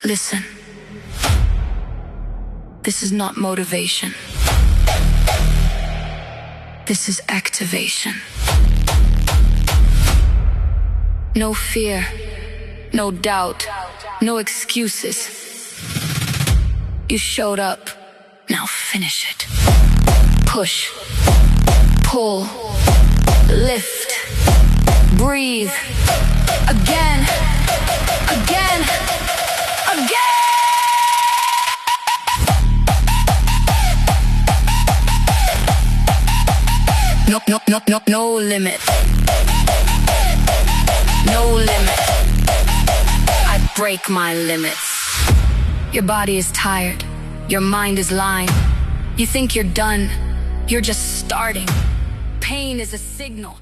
Listen. This is not motivation. This is activation. No fear, no doubt, no excuses. You showed up, now finish it. Push, pull, lift, breathe. Again, again, again. No limit. No limit. I break my limits. Your body is tired. Your mind is lying. You think you're done. You're just starting. Pain is a signal.